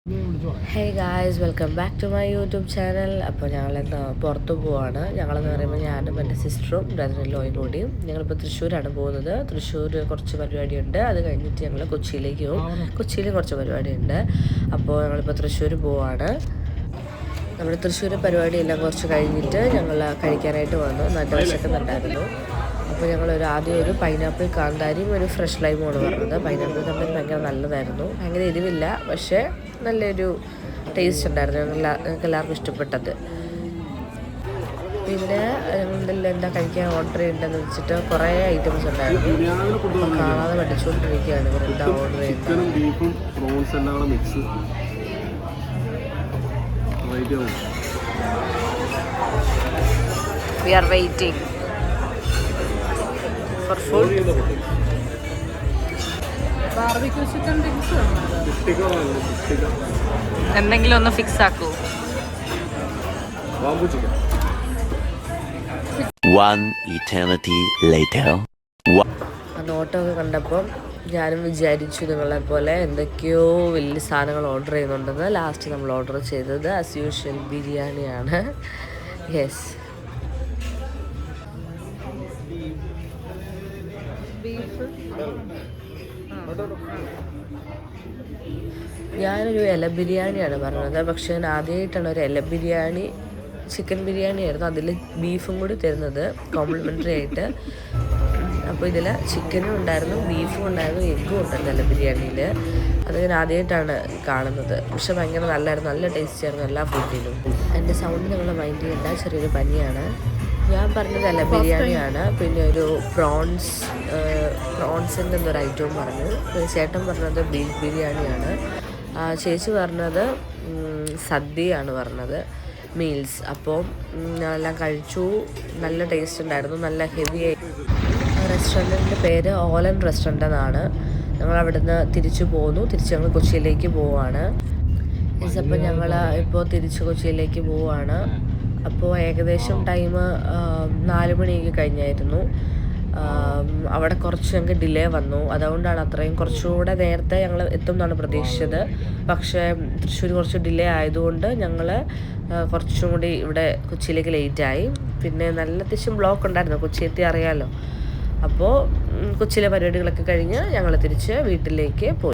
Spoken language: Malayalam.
Hey guys, welcome back to my YouTube channel. അപ്പോൾ ഞങ്ങളിന്ന് പുറത്ത് പോവാണ്. ഞങ്ങളെന്ന് പറയുമ്പോൾ ഞാനും എൻ്റെ സിസ്റ്ററും ബ്രദറിലോയും കൂടിയും ഞങ്ങളിപ്പോൾ തൃശ്ശൂരാണ് പോകുന്നത്. തൃശ്ശൂർ കുറച്ച് പരിപാടിയുണ്ട്. അത് കഴിഞ്ഞിട്ട് ഞങ്ങൾ കൊച്ചിയിലേക്ക് പോകും. കൊച്ചിയിൽ കുറച്ച് പരിപാടിയുണ്ട്. അപ്പോൾ ഞങ്ങളിപ്പോൾ തൃശ്ശൂർ പോവാണ്. നമ്മുടെ തൃശ്ശൂർ പരിപാടിയെല്ലാം കുറച്ച് കഴിഞ്ഞിട്ട് ഞങ്ങൾ കഴിക്കാനായിട്ട് വന്നു. നല്ല വിശക്കുന്നുണ്ടായിരുന്നു. അപ്പോൾ ആദ്യം ഒരു പൈനാപ്പിൾ കാന്താരിയും ഒരു ഫ്രഷ് ലൈമുമാണ് പറഞ്ഞത്. പൈനാപ്പിൾ കാന്താരി ഭയങ്കര നല്ലതായിരുന്നു. ഭയങ്കര എരിവില്ല, പക്ഷേ നല്ലൊരു ടേസ്റ്റ് ഉണ്ടായിരുന്നു. ഞങ്ങൾക്ക് എല്ലാവർക്കും ഇഷ്ടപ്പെട്ടത്. പിന്നെ ഞങ്ങളെല്ലാം എന്താ കഴിക്കാൻ ഓർഡർ ചെയ്യേണ്ടതെന്ന് വെച്ചിട്ട് കുറേ ഐറ്റംസ് ഉണ്ടായിരുന്നു. കാണാതെ പഠിച്ചുകൊണ്ടിരിക്കുകയാണ് ഇവരെന്താ ഓർഡർ ചെയ്യുന്നത്. We are waiting for food. എന്തെങ്കിലും ഒന്ന് ഫിക്സ് ആക്കൂ. One eternity later. നോട്ടോ ഒക്കെ കണ്ടപ്പം ഞാനും വിചാരിച്ചു നിങ്ങളെപ്പോലെ എന്തൊക്കെയോ വലിയ സാധനങ്ങൾ ഓർഡർ ചെയ്യുന്നുണ്ടെന്ന്. ലാസ്റ്റ് നമ്മൾ ഓർഡർ ചെയ്തത് ആസ് യൂഷ്വൽ ബിരിയാണിയാണ്. യെസ്, ഞാനൊരു ഇല ബിരിയാണിയാണ് പറഞ്ഞത്. പക്ഷേ ഞാൻ ആദ്യമായിട്ടാണ് ഒരു ഇല ബിരിയാണി. ചിക്കൻ ബിരിയാണി ആയിരുന്നു, അതിൽ ബീഫും കൂടി തരുന്നത് കോംപ്ലിമെൻ്ററി ആയിട്ട്. അപ്പോൾ ഇതിൽ ചിക്കനും ഉണ്ടായിരുന്നു, ബീഫും ഉണ്ടായിരുന്നു, എഗ്ഗും ഉണ്ടായിരുന്നു ഇല ബിരിയാണിയിൽ. അത് ഞാൻ ആദ്യമായിട്ടാണ് കാണുന്നത്. പക്ഷെ ഭയങ്കര നല്ലതായിരുന്നു, നല്ല ടേസ്റ്റ് ആയിരുന്നു എല്ലാ ഫുഡിലും. എൻ്റെ സൗണ്ട് നിങ്ങൾ മൈൻഡ് ചെയ്യേണ്ട, ചെറിയൊരു പനിയാണ്. ഞാൻ പറഞ്ഞത് ഇല ബിരിയാണിയാണ്. പിന്നെ ഒരു പ്രോൺസിൻ്റെ എന്തൊരു ഐറ്റവും പറഞ്ഞു. ചേട്ടൻ പറഞ്ഞത് ബീഫ് ബിരിയാണിയാണ്. ചേച്ചി പറഞ്ഞത് സദ്യയാണ് പറഞ്ഞത്, മീൽസ്. അപ്പോൾ ഞാനെല്ലാം കഴിച്ചു. നല്ല ടേസ്റ്റ് ഉണ്ടായിരുന്നു, നല്ല ഹെവി ആയി. റെസ്റ്റോറൻറ്റിൻ്റെ പേര് ഓലൻ റെസ്റ്റോറൻ്റ് എന്നാണ്. ഞങ്ങൾ അവിടുന്ന് തിരിച്ചു പോന്നു. തിരിച്ച് ഞങ്ങൾ കൊച്ചിയിലേക്ക് പോവുകയാണ്. അപ്പോൾ ഞങ്ങൾ ഇപ്പോൾ തിരിച്ച് കൊച്ചിയിലേക്ക് പോവുകയാണ്. അപ്പോൾ ഏകദേശം ടൈം 4 മണിയൊക്കെ കഴിഞ്ഞായിരുന്നു. അവിടെ കുറച്ച് ഞങ്ങൾക്ക് ഡിലേ വന്നു. അതുകൊണ്ടാണ് അത്രയും കുറച്ചുകൂടെ നേരത്തെ ഞങ്ങൾ എത്തും എന്നാണ് പ്രതീക്ഷിച്ചത്. പക്ഷേ തൃശ്ശൂർ കുറച്ച് ഡിലേ ആയതുകൊണ്ട് ഞങ്ങൾ കുറച്ചും കൂടി ഇവിടെ കൊച്ചിയിലേക്ക് ലേറ്റായി. പിന്നെ നല്ല അത്യാവശ്യം ബ്ലോക്ക് ഉണ്ടായിരുന്നു, കൊച്ചി എത്തി അറിയാമല്ലോ. അപ്പോൾ കൊച്ചിയിലെ പരിപാടികളൊക്കെ കഴിഞ്ഞ് ഞങ്ങൾ തിരിച്ച് വീട്ടിലേക്ക് പോയി.